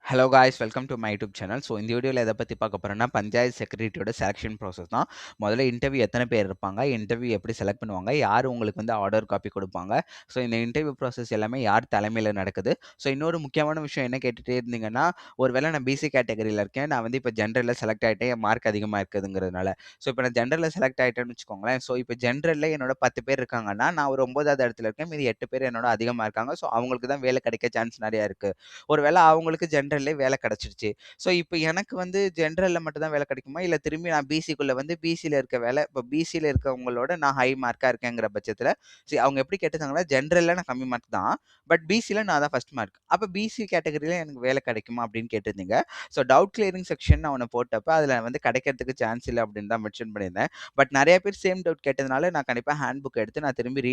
Hello guys welcome to my YouTube channel. So இந்த வீடியோவில் எதை பற்றி பார்க்க போகிறோன்னா பஞ்சாயத்து செக்ரட்டரியோட செலெக்ஷன் ப்ராசஸ் தான். முதல்ல இன்டர்வியூ எத்தனை பேர் இருப்பாங்க, இன்டர்வியூ எப்படி செலக்ட் பண்ணுவாங்க, யார் உங்களுக்கு வந்து ஆர்டர் காப்பி கொடுப்பாங்க, ஸோ இந்த இன்டர்வியூ ப்ராசஸ் எல்லாமே யார் தலைமையில் நடக்குது. ஸோ இன்னொரு முக்கியமான விஷயம் என்ன கேட்டுகிட்டே இருந்தீங்கன்னா, ஒரு வேளை நான் பிசி கேட்டகரியில் இருக்கேன், நான் வந்து இப்போ ஜென்ரலில் செலக்ட் ஆகிட்டேன், என் மார்க் அதிகமாக இருக்குதுங்கிறதுனால. ஸோ இப்போ நான் ஜென்ரலில் செலக்ட் ஆகிட்டேன்னு வச்சுக்கோங்களேன். ஸோ இப்போ ஜென்ரலில் என்னோட 10 பேர் இருக்காங்கன்னா, நான் ஒரு 9வது இடத்துல இருக்கேன், மீதி 8 பேர் என்னோட அதிகமாக இருக்காங்க. ஸோ அவங்களுக்கு தான் வேலை கிடைக்க சான்ஸ் நிறையா இருக்குது. ஒரு வேளை அவங்களுக்கு ஜென்ரல்லே வேலை கிடைச்சிருச்சு. ஸோ இப்போ எனக்கு வந்து ஜென்ரல்ல மட்டும் தான் வேலை கிடைக்குமா? இல்ல திரும்பி நான் பிசிக்குள்ள வந்து பிசில இருக்க வேலை இப்போ பிசில இருக்கவங்களோட நான் ஹை மார்க்கா இருக்கேங்கிற பட்சத்தில, சரி அவங்க எப்படி கேட்டிருந்தாங்கன்னா, ஜென்ரல்ல நான் கம்மி மார்க் தான். பட் பிசில நான் தான் ஃபர்ஸ்ட் மார்க். அப்ப பிசி கேட்டகரியில எனக்கு வேலை கிடைக்குமா? அப்படின்னு கேட்டிருந்தீங்க. ஸோ டவுட் கிளியரிங் செக்ஷன் நான் ஒண்ணு போட்டப்ப, அதில வந்து கிடைக்கிறதுக்கு சான்ஸ் இல்ல அப்படின்னு தான் மென்ஷன் பண்ணியிருந்தேன். பட் நெறைய பேர் சேம் டவுட் கேட்டதுனால, நான் கண்டிப்பா ஹேண்ட் புக் எடுத்து நான் திரும்பி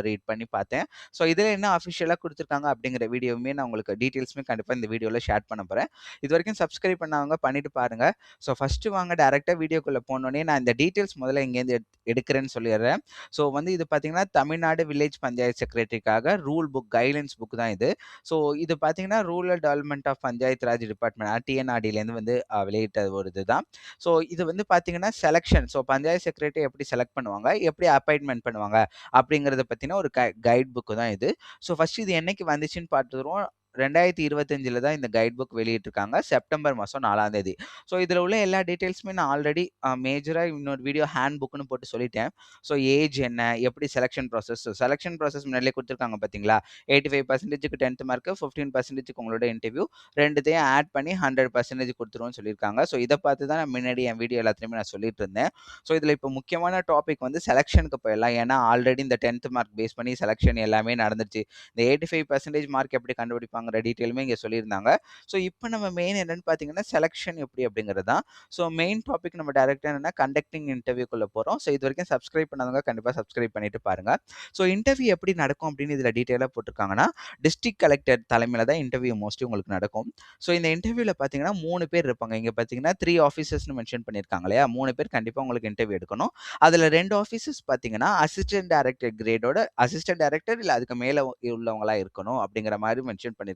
ரீட் பண்ணி பார்த்தேன். ஸோ இதில என்ன அஃபிஷியலா குடுத்துருக்காங்க அப்படிங்கிற வீடியோவுமே நான் உங்களுக்கு டீட்டெயில்ஸுமே கண்டிப்பா இந்த வீடியோல ஷேர் பண்ண போறேன். இதுவரைக்கும் சப்ஸ்கிரைப் பண்ணாதவங்க பண்ணிட்டு பாருங்க. ஸோ ஃபர்ஸ்ட்டு வாங்க டைரக்ட்டா வீடியோக்குள்ள போனோனே நான் இந்த டீட்டெயில்ஸ் முதல்ல எங்கேருந்து எடுக்கிறேன்னு சொல்லிடுறேன். ஸோ வந்து இது பார்த்தீங்கன்னா, தமிழ்நாடு வில்லேஜ் பஞ்சாயத்து செக்ரட்டரிக்காக ரூல் புக் கைட்லைன்ஸ் புக் தான் இது. ஸோ இது பார்த்தீங்கன்னா, rural development of panchayat raj department டிஎன்ஆர்டிலேருந்து வந்து வெளியிட்ட ஒரு இதுதான். ஸோ இது வந்து பார்த்தீங்கன்னா, செலக்ஷன் ஸோ பஞ்சாயத்து செக்ரட்டரி எப்படி செலக்ட் பண்ணுவாங்க, எப்படி அப்பாயின்ட்மென்ட் பண்ணுவாங்க அப்படிங்கிறத பத்தின ஒரு கைட் புக் தான் இது. ஸோ ஃபர்ஸ்ட் இது என்னைக்கு வந்துச்சுன்னு பார்த்துருவோம். 2025ல தான் இந்த கைட் புக் வெளியிட்டிருக்காங்க. செப்டம்பர் மாசம் 4ஆம் தேதி. ஸோ இதில உள்ள எல்லா டீட்டெயில்ஸுமே நான் ஆல்ரெடி மேஜரா இன்னொரு வீடியோ ஹேண்ட் புக்ன்னு போட்டு சொல்லிட்டேன். ஸோ ஏஜ் என்ன? எப்படி செலக்ஷன் ப்ராசஸ்? செலக்ஷன் ப்ராசஸ் முன்னாடியே குடுத்துருக்காங்க பார்த்தீங்களா? 85%க்கு 10த் மார்க், 15%க்கு உங்களோட இன்டர்வியூ 2த்தையும் ஆட் பண்ணி 100% குடுத்துருவோம்னு சொல்லியிருக்காங்க. ஸோ இத பார்த்து தான் நான் முன்னாடி என் வீடியோ எல்லாத்துலயுமே நான் சொல்லிட்டு இருந்தேன். ஸோ இதில இப்போ முக்கியமான டாபிக் வந்து செலக்ஷனுக்கு போயிடலாம். ஏன்னா ஆல்ரெடி இந்த 10த் மார்க் பேஸ் பண்ணி செலக்ஷன் எல்லாமே நடந்துருச்சு. இந்த 85% மார்க் எப்படி கண்டுபிடிப்பாங்கற டீட்டெயிலுமே இங்க சொல்லியிருந்தாங்க. ஸோ இப்போ நம்ம மெயின் என்னன்னு பார்த்தீங்கன்னா, செலக்ஷன் எப்படி அப்படிங்கிறது தான். ஸோ மெயின் டாபிக் நம்ம டைரக்ட்டா என்னன்னா கண்டக்டிங் இன்டர்வியூக்குள்ள போறோம். ஸோ இதுவரைக்கும் சப்ஸ்கிரைப் பண்ணாதவங்க கண்டிப்பா சப்ஸ்கிரைப் பண்ணிட்டு பாருங்க. ஸோ இன்டர்வியூ எப்படி நடக்கும் அப்படின்னு இதில டீட்டெயிலா போட்டிருக்காங்கன்னா, டிஸ்ட்ரிக்ட் கலெக்டர் தலைமையில தான் இன்டர்வியூ மோஸ்ட்லி உங்களுக்கு நடக்கும். ஸோ இந்த இன்டர்வியூல பார்த்தீங்கன்னா 3 பேர் இருப்பாங்க. இங்க பார்த்தீங்கன்னா 3 ஆஃபீசர்ஸ்ன்னு மென்ஷன் பண்ணியிருக்காங்க இல்லையா? 3 பேர் கண்டிப்பா உங்களுக்கு இன்டர்வியூ எடுக்கணும். அதில 2 ஆஃபீசர்ஸ் பார்த்தீங்கன்னா, அசிஸ்டன்ட் டைரக்டர் கிரேடோட அசிஸ்டன்ட் டைரக்டர் இல்ல அதுக்கு மேல உள்ளவங்களா இருக்கணும் அப்படிங்கிற மாரி மென்ஷன் பண்ணியிருக்காங்க.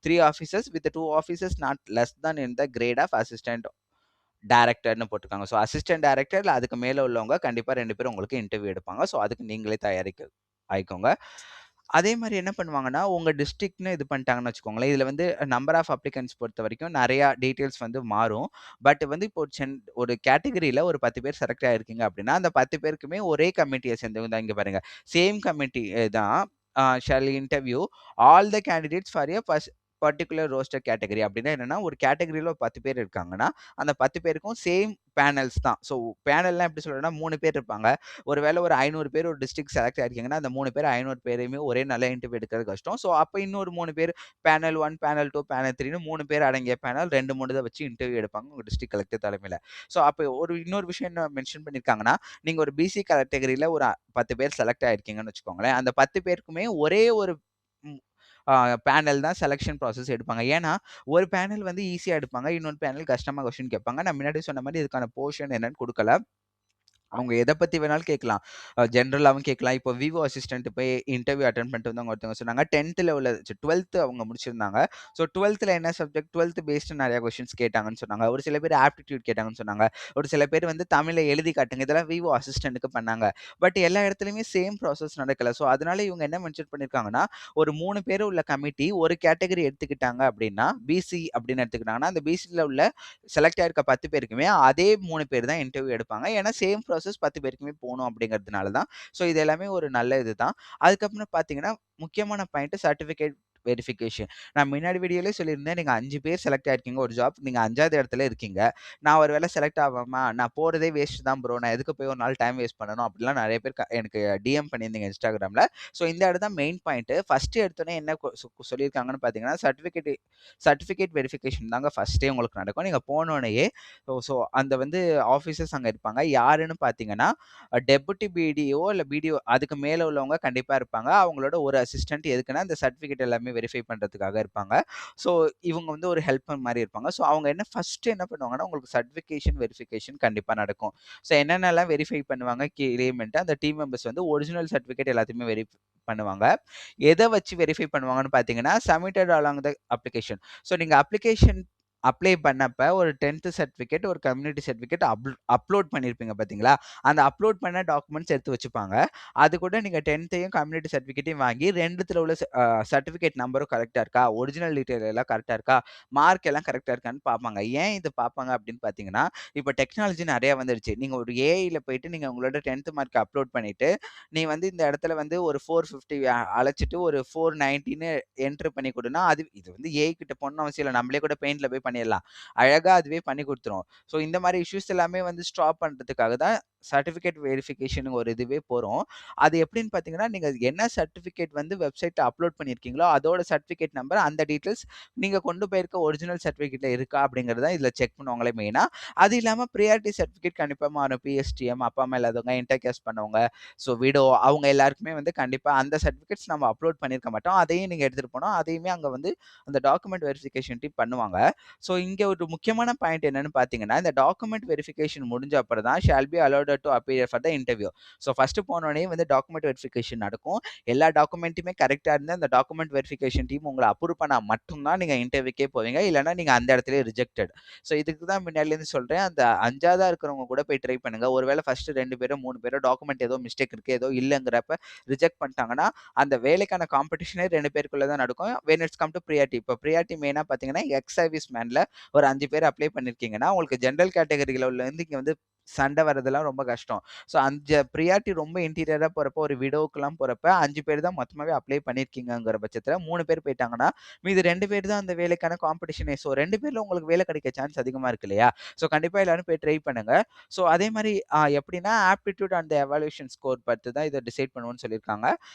3 officers with 2 officers not less than in the grade of assistant டைரக்டர்ன்னு போட்டிருக்காங்க. ஸோ அசிஸ்டன்ட் டைரக்டர் இல்ல அதுக்கு மேல உள்ளவங்க கண்டிப்பா 2 பேரும் உங்களுக்கு இன்டர்வியூ எடுப்பாங்க. ஸோ அதுக்கு நீங்களே ஆயிக்கோங்க. அதே மாரி என்ன பண்ணுவாங்கன்னா, உங்க டிஸ்ட்ரிக்ட்ன்னு இது பண்ணிட்டாங்கன்னு வச்சுக்கோங்களேன். இதில வந்து நம்பர் ஆஃப் அப்ளிகன்ட்ஸ் பொறுத்தவரைக்கும் நெறையா டீட்டெயில்ஸ் வந்து மாறும். பட் வந்து இப்போ ஒரு கேட்டகரியில ஒரு 10 பேர் செலக்ட் ஆயிருக்கீங்க அப்படின்னா, அந்த 10 பேருக்குமே ஒரே கமிட்டிய சேர்ந்தவங்க தான் இங்க பாருங்க. சேம் கமிட்டி தான் shall interview all the candidates for a particular roster category. அப்படின்னா என்னன்னா, ஒரு கேட்டகரியில ஒரு 10 பேர் இருக்காங்கன்னா, அந்த 10 பேருக்கும் சேம் பேனல்ஸ் தான். ஸோ பேனல்னா எப்படி சொல்றேன்னா, 3 பேர் இருப்பாங்க. ஒரு வேளை ஒரு 500 பேர் ஒரு டிஸ்ட்ரிக்ட் செலக்ட் ஆயிருக்கீங்கன்னா, அந்த 3 பேர் 500 பேரையுமே ஒரே நாள்ல இன்டர்வியூ எடுக்கிறது கஷ்டம். ஸோ அப்ப இன்னொரு 3 பேர் பேனல் 1, பேனல் 2, பேனல் 3ன்னு 3 பேர் அடங்கிய பேனல் 2, 3 இத வச்சு இன்டர்வியூ எடுப்பாங்க உங்க டிஸ்ட்ரிக்ட் கலெக்டர் தலைமையில. ஸோ அப்ப இன்னொரு விஷயம் என்ன மென்ஷன் பண்ணியிருக்காங்கன்னா, நீங்க ஒரு பிசி கேட்டகரியில ஒரு 10 பேர் செலக்ட் ஆயிருக்கீங்கன்னு வச்சுக்கோங்களேன். அந்த 10 பேருக்குமே ஒரே ஒரு ம் ஆ பேனல் தான் செலக்ஷன் ப்ராசஸ் எடுப்பாங்க. ஏன்னா, ஒரு பேனல் வந்து ஈஸியா எடுப்பாங்க. இன்னொரு பேனல் கஷ்டமா கொஸ்டின் கேட்பாங்க. நான் முன்னாடி சொன்ன மாரி இதுக்கான போர்ஷன் என்னன்னு குடுக்கல. அவங்க எத பத்தி வேணாலும் கேட்கலாம். ஜெனரலாவும் கேட்கலாம். இப்போ விவோ அசிஸ்டன்ட் போய் இன்டர்வியூ அட்டெண்ட் பண்ணிட்டு வந்தவங்க ஒருத்தவங்க சொன்னாங்க. 10த்ல உள்ள 12த் அவங்க முடிச்சிருந்தாங்க. ஸோ 12த்ல என்ன சப்ஜெக்ட் 12த் பேஸ்டு நெறைய கொஸ்டின்ஸ் கேட்டாங்கன்னு சொன்னாங்க. ஒரு சில பேர் ஆப்டிட்யூட் கேட்டாங்கன்னு சொன்னாங்க. ஒரு சில பேர் வந்து தமிழ்ல எழுதி காட்டுங்க. இதெல்லாம் விவோ அசிஸ்டன்ட்க்கு பண்ணாங்க. பட் எல்லா இடத்துலயுமே சேம் ப்ராசஸ் நடக்கல. ஸோ அதனால இவங்க என்ன மென்ஷன் பண்ணியிருக்காங்கன்னா, ஒரு 3 பேர் உள்ள கமிட்டி ஒரு கேட்டகரி எடுத்துக்கிட்டாங்க அப்படின்னா, பிசி அப்படின்னு எடுத்துக்கிட்டாங்கன்னா, அந்த பிசில உள்ள செலக்ட் ஆயிருக்க 10 பேருக்குமே அதே 3 பேர் தான் இன்டர்வியூ எடுப்பாங்க. ஏன்னா சேம் ப்ராசஸ் 10 பேருக்குமே போணும் அப்படிங்கிறதுனால தான். ஸோ இது எல்லாமே ஒரு நல்ல இதுதான். அதுக்கப்புறம் பார்த்தீங்கன்னா, முக்கியமான பாயிண்ட் சர்டிஃபிகேட் வெரிஃபிகேஷன். நான் முன்னாடி வீடியோலயே சொல்லியிருந்தேன். நீங்க 5 பேர் செலக்ட் ஆயிருக்கீங்க ஒரு ஜாப். நீங்க 5வது இடத்துல இருக்கீங்க. நான் ஒரு வேளை செலக்ட் ஆவாம, நான் போறதே வேஸ்ட் தான் ப்ரோ. நான் எதுக்கு போய் ஒரு நாள் டைம் வேஸ்ட் பண்ணணும்? அப்படிலாம் நெறைய பேர் எனக்கு டிஎம் பண்ணியிருந்தீங்க Instagramல. ஸோ இந்த இடம் தான் மெயின் பாயிண்ட். ஃபர்ஸ்ட் எடுத்தோனே என்ன சொல்லியிருக்காங்கன்னு பார்த்தீங்கன்னா, சர்டிஃபிகேட் வெரிஃபிகேஷன் தாங்க ஃபர்ஸ்ட்டே உங்களுக்கு நடக்கும். நீங்க போனோனயே ஸோ அந்த வந்து ஆஃபீசர்ஸ் அங்க இருப்பாங்க. யாருன்னு பார்த்தீங்கன்னா, டெப்யூட்டி பிடிஓ இல்ல பிடிஓ அதுக்கு மேல உள்ளவங்க கண்டிப்பா இருப்பாங்க. அவங்களோட ஒரு அசிஸ்டன்ட் எதுக்குன்னா, இந்த சர்டிஃபிகேட் எல்லாமே எல்லாமே வெரிஃபை பண்றதுக்காக இருப்பாங்க. ஸோ இவங்க வந்து ஒரு ஹெல்ப்பர் மாரி இருப்பாங்க. ஸோ அவங்க ஃபர்ஸ்ட்டு என்ன பண்ணுவாங்கன்னா, உங்களுக்கு சர்டிஃபிகேஷன் வெரிஃபிகேஷன் கண்டிப்பா நடக்கும். ஸோ என்னென்னலாம் வெரிஃபை பண்ணுவாங்க கிளீமென்ட்டு அந்த டீம் மெம்பர்ஸ் வந்து ஒரிஜினல் சர்டிஃபிகேட் எல்லாத்தையுமே பண்ணுவாங்க. எத வச்சு வெரிஃபை பண்ணுவாங்கன்னு பார்த்தீங்கன்னா, submitted along the application. So நீங்க அப்ளிகேஷன் அப்ளை பண்ணப்ப ஒரு 10த் சர்டிஃபிகேட், ஒரு கம்யூனிட்டி சர்டிஃபிகேட் அப்லோட் பண்ணியிருப்பீங்க பார்த்தீங்களா? அந்த அப்லோட் பண்ண டாக்குமெண்ட்ஸ் எடுத்து வச்சுப்பாங்க. அது கூட நீங்க 10த்தையும் கம்யூனிட்டி சர்டிஃபிகேட்டையும் வாங்கி 2த்துல உள்ள சர்டிஃபிகேட் நம்பரும் கரெக்ட்டா இருக்கா? ஒரிஜினல் டீட்டெயில் எல்லாம் கரெக்ட்டா இருக்கா? மார்க் எல்லாம் கரெக்ட்டா இருக்கான்னு பார்ப்பாங்க. ஏன் இது பார்ப்பாங்க அப்படின்னு பார்த்தீங்கன்னா, இப்ப டெக்னாலஜி நெறைய வந்துருச்சு. நீங்க ஒரு ஏஐல போயிட்டு நீங்க உங்களோட 10த் மார்க் அப்லோட் பண்ணிட்டு, நீ வந்து இந்த இடத்துல வந்து ஒரு 450 அழைச்சிட்டு ஒரு 490ன்னு என்டர் பண்ணி குடுன்னா, இது வந்து ஏஐ கிட்ட போகணும்னு அவசியம் இல்ல. நம்மளே கூட பெயிண்ட்ல போய் பண்ணிடலாம். அழகா அதுவே பண்ணி குடுத்துரும். ஸோ இந்த மாரி இஷ்யூஸ் எல்லாமே வந்து ஸ்டாப் பண்றதுக்காக தான் சர்டிஃபிகேட் வெரிஃபிகேஷன் ஒரு இதுவே போறோம். அது எப்படின்னு பார்த்தீங்கன்னா, நீங்க என்ன சர்டிஃபிகேட் வந்து வெப்சைட்ல அப்லோட் பண்ணியிருக்கீங்களோ, அதோட சர்டிஃபிகேட் நம்பர், அந்த டீட்டெயில்ஸ் நீங்க கொண்டு போயிருக்க ஒரிஜினல் சர்டிஃபிகேட்ல இருக்கா அப்படிங்கிறத இதுல செக் பண்ணுவாங்களே மெயினா. அது இல்லாம பிரியாரிட்டி சர்டிஃபிகேட் கண்டிப்பா மாறும். பிஎஸ்டிஎம், அப்பா, அம்மா இல்லாதவங்க, இன்டர் காஸ்ட் பண்ணவங்க, ஸோ விடோ அவங்க எல்லாருக்குமே வந்து கண்டிப்பா அந்த சர்டிஃபிகேட்ஸ் நம்ம அப்லோட் பண்ணியிருக்க மாட்டோம். அதையும் நீங்க எடுத்துட்டு போணும். அதையுமே அங்க வந்து அந்த டாக்குமெண்ட் வெரிஃபிகேஷன் டீம் பண்ணுவாங்க. ஸோ இங்க ஒரு முக்கியமான பாயிண்ட் என்னன்னு பார்த்தீங்கன்னா, இந்த டாக்குமெண்ட் வெரிஃபிகேஷன் முடிஞ்ச அப்புறம் தான் shall be allowed to appear for the interview. So first போனோனே வந்து டாக்குமெண்ட் வெரிஃபிகேஷன் நடக்கும். எல்லா டாக்குமெண்ட்டுமே கரெக்ட்டா இருந்தா அந்த டாக்குமெண்ட் வெரிஃபிகேஷன் டீம் உங்கள அப்ரூவ் பண்ணா மட்டும் தான் நீங்க இன்டர்வியூக்கே போவீங்க. இல்லன்னா நீங்க அந்த இடத்திலேயே ரிஜெக்டட். ஸோ இதுக்கு தான் முன்னாடிலேருந்து சொல்றேன். அந்த 5ஆவதா இருக்கிறவங்க கூட போய் ட்ரை பண்ணுங்க. ஒருவேளை ஃபர்ஸ்ட் 2 பேரோ, 3 பேரோ டாக்குமெண்ட் ஏதோ மிஸ்டேக் இருக்கு, ஏதோ இல்லங்கிறப்ப ரிஜெக்ட் பண்ணிட்டாங்கன்னா, அந்த வேலைக்கான காம்படிஷனே 2 பேருக்குள்ள தான் நடக்கும். When it's come to priority. இப்போ பிரியாரிட்டி மெயினா பார்த்தீங்கன்னா, எக்ஸ் சர்வீஸ் மேன்ல ஒரு 5 பேர் அப்ளை பண்ணியிருக்கீங்கன்னா, உங்களுக்கு ஜெனரல் கேட்டகரில உள்ளருந்து இங்க வந்து சண்டை வரதெல்லாம் ரொம்ப கஷ்டம். ஸோ அந்த பிரியாரிட்டி ரொம்ப இன்டீரியரா போறப்போ, ஒரு விடோவுக்குலாம் போறப்ப 5 பேர் தான் மொத்தமாவே அப்ளை பண்ணியிருக்கீங்கங்கிற பட்சத்தில 3 பேர் போயிட்டாங்கன்னா, மீதி 2 பேர் தான் அந்த வேலைக்கான காம்படிஷனே. ஸோ 2 பேர்ல உங்களுக்கு வேலை கிடைக்க சான்ஸ் அதிகமா இருக்கு இல்லையா? ஸோ கண்டிப்பா எல்லாரும் போய் ட்ரை பண்ணுங்க. ஸோ அதே மாரி எப்படின்னா ஆப்டிட்யூட் அண்ட் எவாலுயேஷன் ஸ்கோர் பார்த்து தான் இத டிசைட் பண்ணுவோம்னு சொல்லியிருக்காங்க.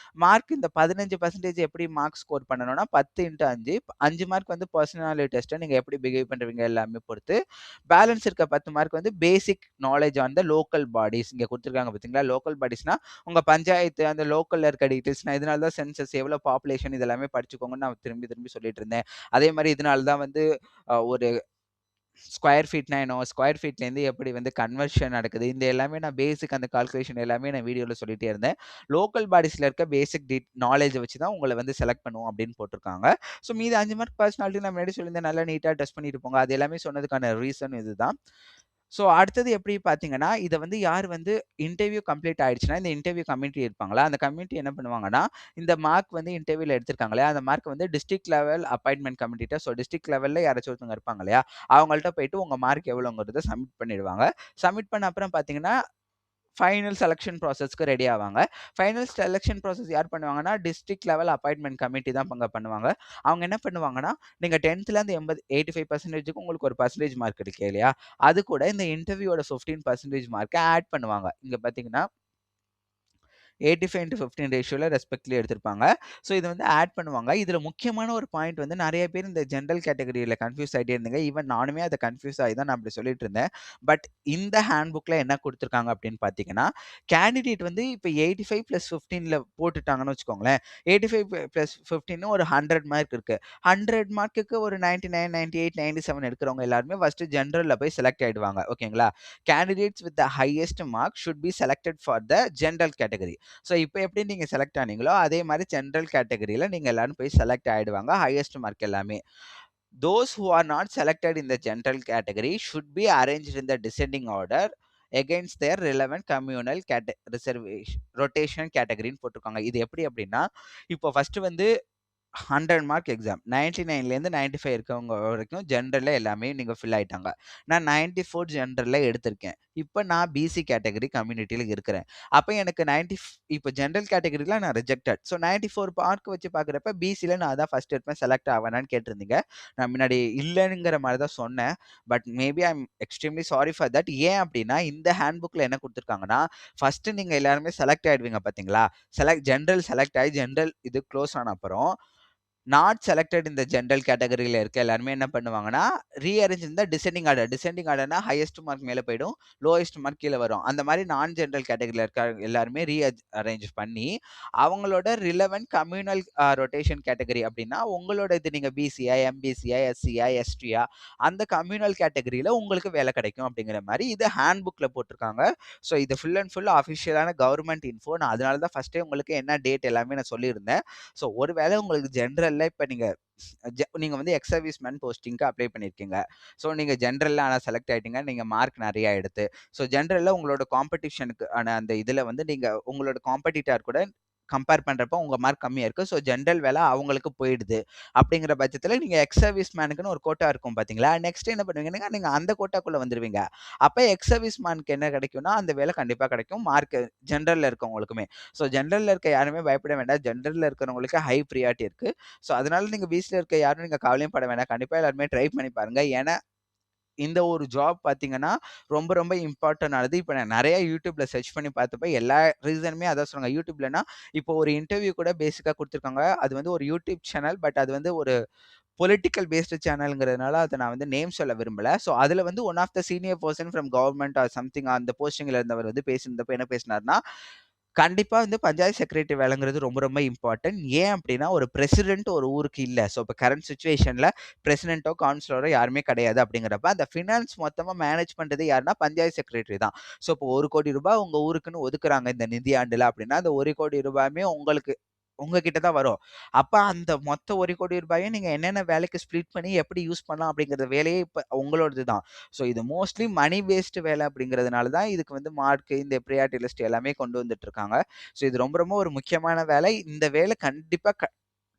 மார்க் இந்த 15% எப்படி மார்க் ஸ்கோர் பண்ணணும்னா 10x5 5 மார்க் வந்து பெர்சனாலிட்டி டெஸ்ட் நீங்க எப்படி பிஹேவ் பண்றீங்க எல்லாமே பொறுத்து. பேலன்ஸ் இருக்க 10 மார்க் வந்து basic knowledge on the local bodies. இங்க குடுத்துருக்காங்க பார்த்தீங்களா? லோக்கல் பாடிஸ்னா உங்க பஞ்சாயத்து அந்த லோக்கல்ல இருக்க டீட்டெயில்ஸ். நான் இதனால தான் சென்சஸ் எவ்வளோ பாப்புலேஷன் இது எல்லாமே படிச்சுக்கோங்கன்னு நான் திரும்பி திரும்பி சொல்லிட்டு இருந்தேன். அதே மாரி இதனால தான் வந்து ஒரு ஸ்கொயர் ஃபீட்னா என்ன? ஸ்கொயர் ஃபீட்லேருந்து எப்படி வந்து கன்வர்ஷன் நடக்குது? இந்த எல்லாமே நான் பேசிக் அந்த கால்குலேஷன் எல்லாமே நான் வீடியோல சொல்லிட்டே இருந்தேன். லோக்கல் பாடிஸ்ல இருக்க பேசிக் நாலேட்ஜ வச்சு தான் உங்கள வந்து செலக்ட் பண்ணுவோம் அப்படின்னு போட்டுருக்காங்க. ஸோ மீதி 5 மார்க் பெர்சனாலிட்டி நான் முன்னாடி சொல்லியிருந்தேன். நல்லா நீட்டா டெஸ்ட் பண்ணிட்டு போங்க. அது எல்லாமே சொன்னதுக்கான ரீசன் இதுதான். ஸோ அடுத்தது எப்படி பார்த்தீங்கன்னா, இத வந்து யார் வந்து இன்டர்வியூ கம்ப்ளீட் ஆயிடுச்சுன்னா, இந்த இன்டர்வியூ கமிட்டி இருப்பாங்களா, அந்த கமிட்டி என்ன பண்ணுவாங்கன்னா, இந்த மார்க் வந்து இன்டர்வியூல எடுத்திருக்காங்க இல்லையா, அந்த மார்க் வந்து டிஸ்ட்ரிக்ட் லெவல் அப்பாயின்ட்மென்ட் கமிட்டிட்ட டிஸ்ட்ரிக்ட் லெவல்ல யாராச்சும் ஒருத்தவங்க இருப்பாங்க இல்லையா, அவங்கள்ட்ட போயிட்டு உங்க மார்க் எவ்வளோங்கிறத சப்மிட் பண்ணிடுவாங்க. சப்மிட் பண்ண அப்புறம் பார்த்தீங்கன்னா, ஃபைனல் செலக்ஷன் ப்ராசஸ்க்கு ரெடி ஆவாங்க. ஃபைனல் செலக்ஷன் ப்ராசஸ் யார் பண்ணுவாங்கன்னா, டிஸ்ட்ரிக்ட் லெவல் அப்பாயின்ட்மென்ட் கமிட்டி தான் பண்ணுவாங்க. அவங்க என்ன பண்ணுவாங்கன்னா, நீங்க 10த்லேருந்து 85%க்கு உங்களுக்கு ஒரு பெர்சன்டேஜ் மார்க் இருக்கு இல்லையா? அது கூட இந்த இன்டர்வியூவோட 15% மார்க்க ஆட் பண்ணுவாங்க. இங்க பார்த்தீங்கன்னா 85:15 ரேஷியோல ரெஸ்பெக்ட்லி எடுத்திருப்பாங்க. ஸோ இது வந்து ஆட் பண்ணுவாங்க. இதுல முக்கியமான ஒரு பாயிண்ட் வந்து நெறைய பேர் இந்த ஜெனரல் கேட்டகரியில கன்ஃப்யூஸ் ஆயிட்டே இருந்தீங்க. ஈவன் நானுமே அத கன்ஃப்யூஸ் ஆகி தான் நான் அப்படி சொல்லிட்டு இருந்தேன். பட் இந்த ஹேண்ட் புக்ல என்ன குடுத்துருக்காங்க அப்படின்னு பார்த்தீங்கன்னா, கேண்டிடேட் வந்து இப்ப 85+15ல போட்டுட்டாங்கன்னு வச்சுக்கோங்களேன். 85+15 ஒரு 100 மார்க் இருக்கு. 100 மார்க்குக்கு ஒரு 99, 98, 97 எடுக்கிறவங்க எல்லாருமே ஃபர்ஸ்ட் ஜெனரல்ல போய் செலக்ட் ஆயிடுவாங்க. ஓகேங்களா? Candidates with the highest mark should be selected for the general category. So இப்ப எப்படி நீங்க செலக்ட் ஆனீங்களோ, அதே மாரி ஜெனரல் கேட்டகரில நீங்க எல்லாரும் போய் செலக்ட் ஆயிடுவாங்க. ஹையஸ்ட் மார்க் எல்லாமே. Those who are not selected in the general category should be arranged in the descending order against their relevant communal reservation rotation categoryன்னு போட்டிருக்காங்க. இது எப்படி அப்படின்னா, இப்போ ஃபர்ஸ்ட் வந்து 100 மார்க் எக்ஸாம். 99லேருந்து 95 இருக்கவங்க வரைக்கும் ஜெனரல்ல எல்லாமே நீங்க ஃபில் ஆயிட்டாங்க. நான் 94 ஜெனரல்ல எடுத்திருக்கேன். இப்ப நான் பிசி கேட்டகரி கம்யூனிட்டில இருக்கிறேன். அப்ப எனக்கு இப்ப ஜெனரல் கேட்டகரில நான் ரிஜெக்டட். ஸோ 94 மார்க் வச்சு பார்க்கிறப்ப பிசில நான் தான் ஃபர்ஸ்ட் இருப்பேன். செலக்ட் ஆவேனான்னு கேட்டிருந்தீங்க. நான் முன்னாடி இல்லங்கிற மாரி தான் சொன்னேன். But maybe I am extremely sorry for that. ஏன் அப்டின்னா, இந்த ஹேண்ட் புக்ல என்ன குடுத்துருக்காங்கன்னா, ஃபர்ஸ்ட் நீங்க எல்லாருமே செலக்ட் ஆயிடுவீங்க பார்த்தீங்களா? ஜெனரல் செலக்ட் ஆயி ஜெனரல் இது குளோஸ் ஆன அப்புறம் நாட் செலக்டட் இந்த ஜெனரல் கேட்டகரியில இருக்க எல்லாருமே என்ன பண்ணுவாங்கன்னா, ரீஅரேஞ்ச் இந்த டிசெண்டிங் ஆர்டர். டிசெண்டிங் ஆர்டர்னா ஹையஸ்ட் மார்க் மேல போயிடும். லோயஸ்ட் மார்க் கீழ வரும். அந்த மாரி நான் ஜெனரல் கேட்டகரியில இருக்க எல்லாருமே அரேஞ்ச் பண்ணி, அவங்களோட ரிலவன்ட் கம்யூனல் ரொட்டேஷன் கேட்டகரி அப்டின்னா, உங்களோட இது நீங்க பிசியா, எம்பிசியா, எஸ்சியா, எஸ்டியா அந்த கம்யூனல் கேட்டகரியில உங்களுக்கு வேலை கிடைக்கும் அப்டிங்கிற மாரி இது ஹேண்ட் புக்ல போட்டுருக்காங்க. ஸோ இது ஃபுல் அண்ட் ஃபுல் அஃபிஷியலான கவர்ன்மென்ட் இன்ஃபோ. நான் அதனால தான் ஃபர்ஸ்ட்டே உங்களுக்கு என்ன டேட் எல்லாமே நான் சொல்லியிருந்தேன். ஸோ ஒரு வேளை உங்களுக்கு ஜெனரல்ல இப்ப நீங்க வந்து எக்ஸ் சர்வீஸ் மேன் போஸ்டிங்க்கு அப்ளை பண்ணியிருக்கீங்க. ஸோ நீங்க ஜெனரல்ல ஆனா செலக்ட் ஆயிட்டீங்க. நீங்க மார்க் நெறைய எடுத்து. ஸோ ஜெனரல்ல உங்களோட காம்படிஷனுக்கு ஆன அந்த இதுல வந்து நீங்க உங்களோட காம்படிட்டர் கூட கம்பேர் பண்றப்போ உங்க மார்க் கம்மியா இருக்கு. ஸோ ஜெனரல் வேலை அவங்களுக்கு போயிடுது. அப்படிங்கிற பட்சத்துல நீங்க எக்ஸ் சர்வீஸ் மேனுக்குன்னு ஒரு கோட்டா இருக்கும் பாத்தீங்களா? நெக்ஸ்ட் என்ன பண்ணுவீங்கன்னா, நீங்க அந்த கோட்டாக்குள்ள வந்துருவீங்க. அப்ப எக்ஸ் சர்வீஸ் மேனுக்கு என்ன கிடைக்கும்னா, அந்த வேலை கண்டிப்பா கிடைக்கும். மார்க் ஜெனரல்ல இருக்கவங்களுக்குமே. ஸோ ஜெனரல்ல இருக்க யாருமே பயப்பட வேண்டாம். ஜெனரல்ல இருக்கிறவங்களுக்கு ஹை பிரியாரிட்டி இருக்கு. ஸோ அதனால நீங்க பிசில இருக்க யாரும் நீங்க கவலையும் பட வேண்டாம். கண்டிப்பா எல்லாருமே ட்ரை பண்ணி பாருங்க. ஏன்னா, இந்த ஒரு ஜாப் பார்த்தீங்கன்னா, ரொம்ப ரொம்ப இம்பார்ட்டன்ட் ஆனது. இப்ப நான் நெறைய YouTubeல சர்ச் பண்ணி பார்த்தப்ப எல்லா ரீசனுமே அதான் சொன்னாங்க. YouTubeலனா இப்போ ஒரு இன்டர்வியூ கூட பேசிக்கா குடுத்துருக்காங்க. அது வந்து ஒரு YouTube சேனல். பட் அது வந்து ஒரு பொலிட்டிக்கல் பேஸ்டு சேனல்ங்கிறதுனால அத நான் வந்து நேம் சொல்ல விரும்பல. ஸோ அதுல வந்து one of the senior person from government or something அந்த போஸ்டிங்ல இருந்தவர் வந்து பேசியிருந்தப்ப என்ன பேசினார்னா, கண்டிப்பா வந்து பஞ்சாயத்து செக்ரட்டரி வேலைங்கிறது ரொம்ப ரொம்ப இம்பார்ட்டன்ட். ஏன் அப்டின்னா, ஒரு பிரசிடென்ட் ஒரு ஊருக்கு இல்ல. ஸோ இப்ப கரண்ட் சிச்சுவேஷன்ல பிரசிடென்ட்டோ, கவுன்சிலரோ யாருமே கிடையாது அப்டிங்கிறப்ப, அந்த ஃபினான்ஸ் மொத்தமா மேனேஜ் பண்றது யாருன்னா, பஞ்சாயத்து செக்ரட்டரி தான். ஸோ இப்போ ரூ. 1,00,00,000 உங்க ஊருக்குன்னு ஒதுக்குறாங்க இந்த நிதியாண்டுல அப்டின்னா, அந்த ரூ. 1,00,00,000மே உங்களுக்கு உங்க கிட்ட தான் வரும். அப்ப அந்த மொத்த ரூ. 1,00,00,000யும் நீங்க என்னென்ன வேலைக்கு ஸ்ப்ளிட் பண்ணி எப்படி யூஸ் பண்ணலாம் அப்படிங்கிற வேலையே இப்ப உங்களோடது தான். ஸோ இது மோஸ்ட்லி மனி பேஸ்டு வேலை அப்படிங்கிறதுனால தான் இதுக்கு வந்து மார்க் இந்த பிரியாரிட்டி லிஸ்ட் எல்லாமே கொண்டு வந்துட்டு இருக்காங்க. ஸோ இது ரொம்ப ரொம்ப ஒரு முக்கியமான வேலை. இந்த வேலை கண்டிப்பா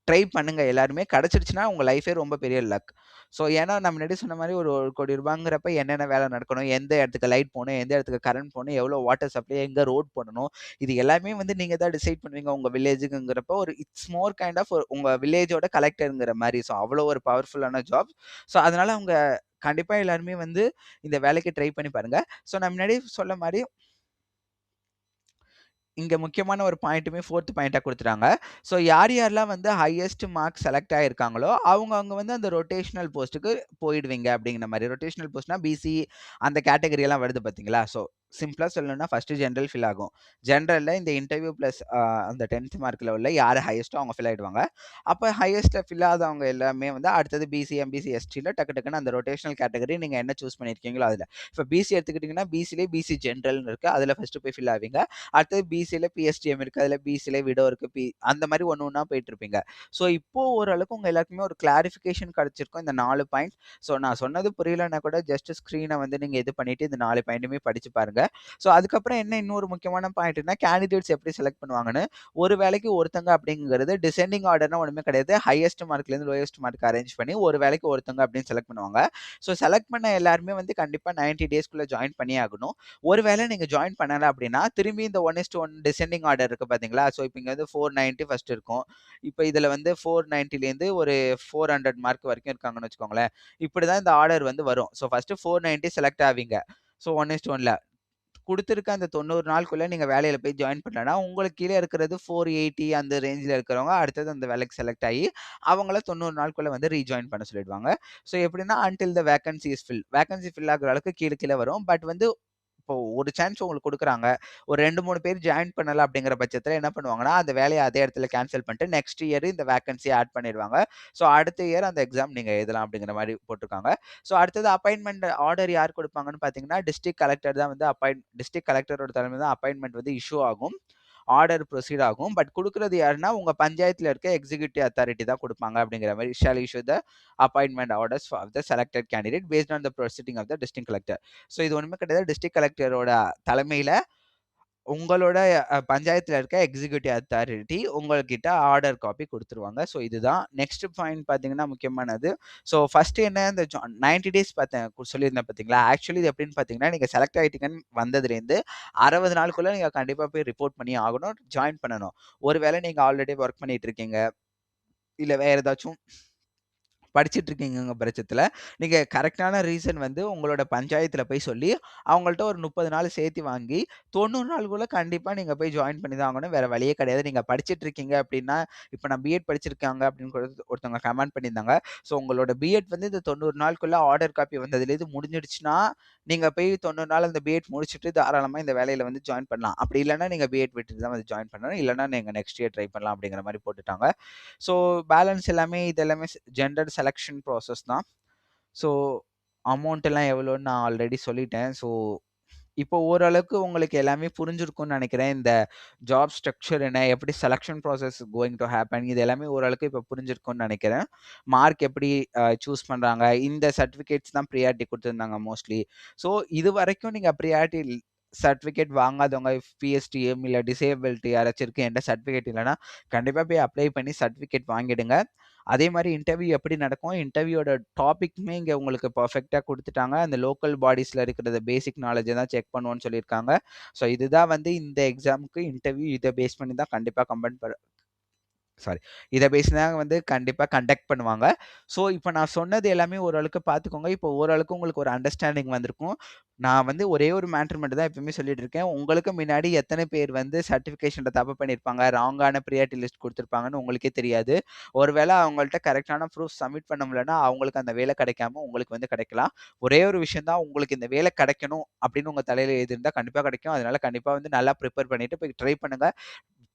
ட்ரை பண்ணுங்க எல்லாருமே. கிடைச்சிருச்சுன்னா உங்க லைஃபே ரொம்ப பெரிய லக். ஸோ ஏன்னா நான் முன்னாடி சொன்ன மாரி ஒரு ரூ. 1,00,00,000ங்கிறப்ப என்னென்ன வேலை நடக்கணும், எந்த இடத்துக்கு லைட் போணும், எந்த இடத்துக்கு கரண்ட் போணும், எவ்வளோ வாட்டர் சப்ளை, எங்க ரோட் போடணும், இது எல்லாமே வந்து நீங்க தான் டிசைட் பண்ணுவீங்க உங்க வில்லேஜுக்குங்கிறப்போ ஒரு இட்ஸ் மோர் கைண்ட் ஆஃப் உங்க வில்லேஜோட கலெக்டர்ங்கிற மாரி. ஸோ அவ்வளோ ஒரு பவர்ஃபுல்லான ஜாப். ஸோ அதனால அவங்க கண்டிப்பா எல்லாருமே வந்து இந்த வேலைக்கு ட்ரை பண்ணி பாருங்க. ஸோ நான் முன்னாடி சொன்ன மாரி இங்க முக்கியமான ஒரு பாயிண்ட்டுமே 4த் பாயிண்ட்டா குடுத்துட்டாங்க. ஸோ யார் யாரெல்லாம் வந்து ஹையஸ்ட் மார்க் செலக்ட் ஆயிருக்காங்களோ, அவங்க வந்து அந்த ரொட்டேஷனல் போஸ்ட்டுக்கு போயிடுவீங்க அப்படிங்கிற மாரி. ரொட்டேஷனல் போஸ்ட்னா பிசி அந்த கேட்டகரி எல்லாம் வருது பார்த்தீங்களா? ஸோ சிம்பிளா சொல்லணும்னா ஃபர்ஸ்ட் ஜெனரல் ஃபில் ஆகும். ஜெனரல்ல இந்த இன்டர்வியூ பிளஸ் அந்த 10த் மார்க்ல உள்ள யாரு ஹையஸ்ட்டோ அவங்க ஃபில் ஆயிடுவாங்க. அப்ப ஹையஸ்ட்ல ஃபில் ஆகாதவங்க எல்லாமே வந்து அடுத்தது பிசி, எம்பிசி, எஸ்டில டக்கு டக்குன்னு அந்த ரொட்டேஷனல் கேட்டகரி நீங்க என்ன சூஸ் பண்ணியிருக்கீங்களோ அதுல. இப்ப பிசி எடுத்துக்கிட்டீங்கன்னா, பிசிலயே பிசி ஜெனரல்னு இருக்கு. அதுல ஃபர்ஸ்ட் போய் ஃபில் ஆவீங்க. அடுத்தது பிசில பிஎஸ்டிஎம் இருக்கு. அதுல பிசில விடோ இருக்கு. அந்த மாரி ஒண்ணு ஒண்ணா போயிட்டு இருப்பீங்க. ஸோ இப்போ ஓரளவுக்கு உங்க எல்லாருக்குமே ஒரு கிளாரிஃபிகேஷன் கிடைச்சிருக்கும் இந்த 4 பாயிண்ட்ஸ். ஸோ நான் சொன்னது புரியலன்னா கூட ஜஸ்ட் ஸ்க்ரீன வந்து நீங்க இது பண்ணிட்டு இந்த 4 பாயிண்ட்டுமே படிச்சு பாருங்க. ஸோ அதுக்கப்புறம் என்ன இன்னொரு முக்கியமான பாயிண்ட்னா, கேண்டிடேட்ஸ் எப்படி செலக்ட் பண்ணுவாங்கன்னு, ஒரு வேலைக்கு ஒருத்தங்க அப்படிங்கிறது டிசெண்டிங் ஆர்டர்னா ஒண்ணுமே கிடையாது. ஹையஸ்ட் மார்க்லேருந்து லோயஸ்ட் மார்க் அரேஞ்ச் பண்ணி ஒரு வேலைக்கு ஒருத்தங்க அப்படின்னு செலக்ட் பண்ணுவாங்க. ஸோ செலக்ட் பண்ண எல்லாருமே வந்து கண்டிப்பா 90 டேஸ்க்குள்ள ஜாயின் பண்ணியே ஆகணும். ஒரு வேளை நீங்க ஜாயின் பண்ணல அப்படின்னா, திரும்பி இந்த 1:1 டிசெண்டிங் ஆர்டர் இருக்கு பார்த்தீங்களா? ஸோ இப்ப இங்க வந்து 490 ஃபர்ஸ்ட் இருக்கும். இப்ப இதுல வந்து 490லேருந்து ஒரு 400 மார்க் வரைக்கும் இருக்காங்கன்னு வச்சுக்கோங்களேன். இப்படிதான் இந்த ஆர்டர் வந்து வரும். ஸோ ஃபர்ஸ்ட் 490 செலக்ட் ஆவீங்க. ஸோ 1:1ல குடுத்திருக்க அந்த 90 நாளுக்குள்ள நீங்க வேலையில போய் ஜாயின் பண்ணலன்னா, உங்களுக்கு கீழ இருக்கிறது 480 அந்த ரேஞ்ச்ல இருக்கிறவங்க அடுத்தது அந்த வேலைக்கு செலக்ட் ஆயி, அவங்கள 90 நாளுக்குள்ள வந்து ரீஜாயின் பண்ண சொல்லிடுவாங்க. ஸோ எப்படின்னா, until the vacancy is fill. Vacancy fill ஆகுற அளவுக்கு கீழ கீழ வரும். பட் வந்து இப்போ ஒரு சான்ஸ் உங்களுக்கு குடுக்குறாங்க. ஒரு 2, 3 பேர் ஜாயின் பண்ணல அப்படிங்கிற பட்சத்தில என்ன பண்ணுவாங்கன்னா, அந்த வேலைய அதே இடத்துல கேன்சல் பண்ணிட்டு நெக்ஸ்ட் இயர் இந்த வேக்கன்ஸிய ஆட் பண்ணிருவாங்க. ஸோ அடுத்த இயர் அந்த எக்ஸாம் நீங்க எழுதலாம் அப்படிங்கிற மாரி போட்டுருக்காங்க. ஸோ அடுத்தது அப்பாயின்ட்மென்ட் ஆர்டர் யார் குடுப்பாங்கன்னு பார்த்தீங்கன்னா, டிஸ்ட்ரிக்ட் கலெக்டர் தான் வந்து டிஸ்ட்ரிக்ட் கலெக்டரோட தலைமையில தான் அப்பாயின்ட்மென்ட் வந்து இஷ்யூ ஆகும். ஆர்டர் ப்ரொசீட் ஆகும். பட் குடுக்குறது யாருன்னா, உங்க பஞ்சாயத்துல இருக்க எக்ஸிக்யூட்டிவ் அத்தாரிட்டி தான் குடுப்பாங்க அப்படிங்கிற மாரி shall issue the appointment orders of the selected candidate based on the proceeding of the district collector. So இது ஒண்ணுமே கிடையாது. டிஸ்ட்ரிக்ட் கலெக்டரோட தலைமையில உங்களோட பஞ்சாயத்துல இருக்க எக்ஸிக்யூட்டிவ் அத்தாரிட்டி உங்ககிட்ட ஆர்டர் காப்பி குடுத்துருவாங்க. ஸோ இதுதான். நெக்ஸ்ட் பாயிண்ட் பார்த்தீங்கன்னா முக்கியமானது. ஸோ ஃபர்ஸ்ட் என்ன இந்த 90 டேஸ் பார்த்தேன் சொல்லியிருந்தேன் பார்த்தீங்களா? ஆக்சுவலி இது எப்படின்னு பார்த்தீங்கன்னா, நீங்க செலக்ட் ஆயிட்டீங்கன்னு வந்ததுலேருந்து 60 நாளுக்குள்ள நீங்க கண்டிப்பா போய் ரிப்போர்ட் பண்ணி ஆகணும். ஜாயின் பண்ணணும். ஒருவேளை நீங்க ஆல்ரெடி வொர்க் பண்ணிட்டு இருக்கீங்க. இல்ல வேற ஏதாச்சும் படிச்சுட்டு இருக்கீங்கங்க பட்சத்தில, நீங்க கரெக்ட்டான ரீசன் வந்து உங்களோட பஞ்சாயத்துல போய் சொல்லி, அவங்கள்ட்ட ஒரு 30 நாள் சேர்த்தி வாங்கி, 90 நாளுக்குள்ள கண்டிப்பா நீங்க போய் ஜாயின் பண்ணி தான் ஆகணும். வேற வழியே கிடையாது. நீங்க படிச்சுட்டு இருக்கீங்க அப்டின்னா, இப்ப நான் பிஎட் படிச்சிருக்காங்க அப்டின்னு கூட ஒருத்தவங்க கமெண்ட் பண்ணியிருந்தாங்க. ஸோ உங்களோட பிஎட் வந்து இந்த 90 நாளுக்குள்ள ஆர்டர் காப்பி வந்ததுலேருந்து முடிஞ்சிடுச்சுன்னா, நீங்க போய் 90 நாள் அந்த பிஎட் முடிச்சுட்டு தாராளமா இந்த வேலையில வந்து ஜாயின் பண்ணலாம். அப்படி இல்லன்னா நீங்க பிஎட் விட்டுட்டு தான் வந்து ஜாயின் பண்ணணும். இல்லன்னா நீங்க நெக்ஸ்ட் இயர் ட்ரை பண்ணலாம் அப்படிங்கிற மாரி போட்டுட்டாங்க. ஸோ பேலன்ஸ் எல்லாமே இது எல்லாமே ஜெண்டர் செலக்ஷன் ப்ராசஸ் தான். ஸோ அமௌண்ட் எல்லாம் எவ்வளோன்னு நான் ஆல்ரெடி சொல்லிட்டேன். ஸோ இப்போ ஓரளவுக்கு உங்களுக்கு எல்லாமே புரிஞ்சிருக்கும்னு நெனைக்கிறேன். இந்த ஜாப் ஸ்ட்ரக்சர் என்ன? எப்படி selection process going to happen? இது எல்லாமே ஓரளவுக்கு இப்போ புரிஞ்சிருக்கும்னு நெனைக்கிறேன். மார்க் எப்படி சூஸ் பண்றாங்க? இந்த சர்டிஃபிகேட்ஸ் தான் பிரியாரிட்டி குடுத்திருந்தாங்க மோஸ்ட்லி. ஸோ இதுவரைக்கும் நீங்க பிரியாரிட்டி சர்டிஃபிகேட் வாங்காதவங்க பிஎஸ்டிஎம் இல்ல டிசேபிலிட்டி யாராச்சும் இருக்கு என்ட்ட சர்டிஃபிகேட் இல்லன்னா, கண்டிப்பா போய் அப்ளை பண்ணி சர்டிஃபிகேட் வாங்கிடுங்க. அதே மாரி இன்டர்வியூ எப்படி நடக்கும்? இன்டர்வியூவோட டாபிக்குமே இங்க உங்களுக்கு பெர்ஃபெக்ட்டா குடுத்துட்டாங்க. அந்த லோக்கல் பாடிஸ்ல இருக்கிறத பேசிக் நாலேட்ஜ தான் செக் பண்ணுவோம்னு சொல்லியிருக்காங்க. ஸோ இதுதான் வந்து இந்த எக்ஸாம்க்கு இன்டர்வியூ இத பேஸ் பண்ணி தான் கண்டிப்பா சாரி. இத பேசி தான் வந்து கண்டிப்பா கண்டக்ட் பண்ணுவாங்க. ஸோ, இப்ப நான் சொன்னது எல்லாமே ஓரளவுக்கு பார்த்துக்கோங்க. இப்போ ஓரளவுக்கு உங்களுக்கு ஒரு அண்டர்ஸ்டாண்டிங் வந்திருக்கும். நான் வந்து ஒரே ஒரு மேட்டர் மட்டும் தான் எப்பவுமே சொல்லிட்டு இருக்கேன். உங்களுக்கு முன்னாடி எத்தன பேர் வந்து சர்டிஃபிகேஷன்ல தப்பு பண்ணியிருப்பாங்க, ராங்கான பிரியாரிட்டி லிஸ்ட் குடுத்துருப்பாங்கன்னு உங்களுக்கே தெரியாது. ஒருவேள அவங்கள்ட்ட கரெக்ட்டான ப்ரூஃப் சப்மிட் பண்ண முடியலன்னா, அவங்களுக்கு அந்த வேலை கிடைக்காம உங்களுக்கு வந்து கிடைக்கலாம். ஒரே ஒரு விஷயம் தான் உங்களுக்கு இந்த வேலை கிடைக்கணும் அப்படின்னு உங்க தலையில எழுதியிருந்தா கண்டிப்பா கிடைக்கும். அதனால கண்டிப்பா வந்து நல்லா பிரிப்பேர் பண்ணிட்டு போய் ட்ரை பண்ணுங்க.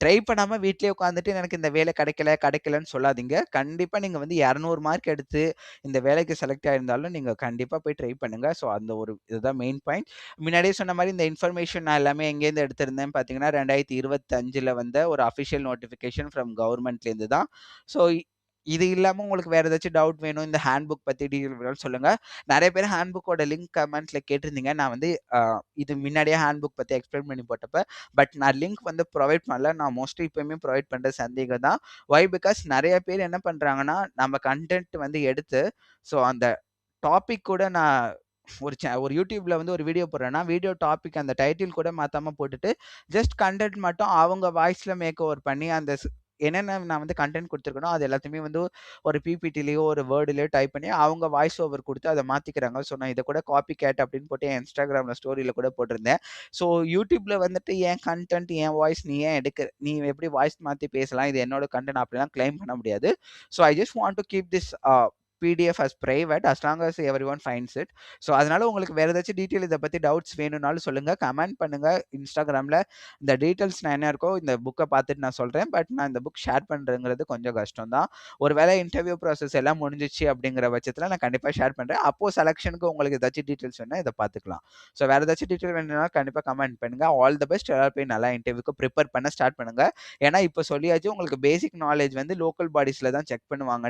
ட்ரை பண்ணாம வீட்லயே உட்கார்ந்துட்டு எனக்கு இந்த வேலை கிடைக்கலன்னு சொல்லாதீங்க. கண்டிப்பா நீங்க வந்து 200 மார்க் எடுத்து இந்த வேலைக்கு செலக்ட் ஆயிருந்தாலும், நீங்க கண்டிப்பா போய் ட்ரை பண்ணுங்க. ஸோ அந்த ஒரு இதுதான் மெயின் பாயிண்ட். முன்னாடியே சொன்ன மாரி இந்த இன்ஃபர்மேஷன் நான் எல்லாமே எங்கேருந்து எடுத்திருந்தேன்னு பார்த்தீங்கன்னா, 2025ல வந்த ஒரு அஃபிஷியல் நோட்டிஃபிகேஷன் ஃப்ரம் கவர்ன்மெண்ட்லேருந்து தான். ஸோ இது இல்லாம உங்களுக்கு வேற ஏதாச்சும் டவுட் வேணும், இந்த ஹேண்ட் புக் பத்தி டீட்டெயில் வேணும்னு சொல்லுங்க. நெறைய பேர் ஹேண்ட் புக்கோட லிங்க் கமெண்ட்ல கேட்டிருந்தீங்க. நான் வந்து இது முன்னாடியே ஹேண்ட் புக் பத்தி எக்ஸ்பிளைன் பண்ணி போட்டப்ப. பட் நான் லிங்க் வந்து புரொவைட் பண்ணல. நான் மோஸ்ட்லி இப்பவுமே புரொவைட் பண்றது சந்தேகம் தான். வை? பிகாஸ் நெறைய பேர் என்ன பண்றாங்கன்னா, நம்ம கன்டென்ட் வந்து எடுத்து, ஸோ அந்த டாபிக் கூட நான் ஒரு YouTubeல வந்து ஒரு வீடியோ போடுறேன்னா, வீடியோ டாபிக் அந்த டைட்டில் கூட மாத்தாம போட்டுட்டு, ஜஸ்ட் கன்டென்ட் மட்டும் அவங்க வாய்ஸ்ல மேக் ஓவர் பண்ணி அந்த என்னென்ன நான் வந்து கன்டென்ட் குடுத்துருக்கனோ, அது எல்லாத்தையுமே வந்து ஒரு பிபிடிலயோ, ஒரு வேர்ட்லயோ டைப் பண்ணி அவங்க வாய்ஸ் ஓவர் குடுத்து அத மாத்திக்கிறாங்க. ஸோ நான் இத கூட காப்பி கேட் அப்படின்னு போட்டு என் Instagramல ஸ்டோரியில கூட போட்டிருந்தேன். ஸோ YouTubeல வந்துட்டு என் கன்டென்ட், என் வாய்ஸ் நீ ஏன் எடுக்குற? நீ எப்படி வாய்ஸ் மாத்தி பேசலாம்? இது என்னோட கன்டென்ட் அப்படிலாம் கிளைம் பண்ண முடியாது. So I just want to keep this PDF as private as long as everyone finds it. So அதனால உங்களுக்கு வேற ஏதாச்சும் டீட்டெயில் இத பத்தி டவுட்ஸ் வேணும்னாலும் சொல்லுங்க. கமெண்ட் பண்ணுங்க Instagramல. இந்த டீட்டெயில்ஸ் நான் என்ன இருக்கோ இந்த புக்க பார்த்துட்டு நான் சொல்றேன். பட் நான் இந்த புக் ஷேர் பண்றேங்கிறது கொஞ்சம் கஷ்டம் தான். ஒருவேளை இன்டர்வியூ ப்ராசஸ் எல்லாம் முடிஞ்சிச்சு அப்படிங்கிற பட்சத்தில நான் கண்டிப்பா ஷேர் பண்றேன். அப்போ செலக்ஷனுக்கு உங்களுக்கு ஏதாச்சும் டீட்டெயில்ஸ் வேணும்னா இத பார்த்துக்கலாம். ஸோ வேற ஏதாச்சும் டீட்டெயில் வேணும்னா கண்டிப்பா கமெண்ட் பண்ணுங்க. All the best. எல்லாரும் போய் நல்லா இன்டர்வியூக்கு பிரிப்பேர் பண்ண ஸ்டார்ட் பண்ணுங்க. ஏன்னா இப்ப சொல்லியாச்சு உங்களுக்கு பேசிக் நாலேட்ஜ் வந்து லோக்கல் பாடிஸ்ல தான் செக் பண்ணுவாங்க.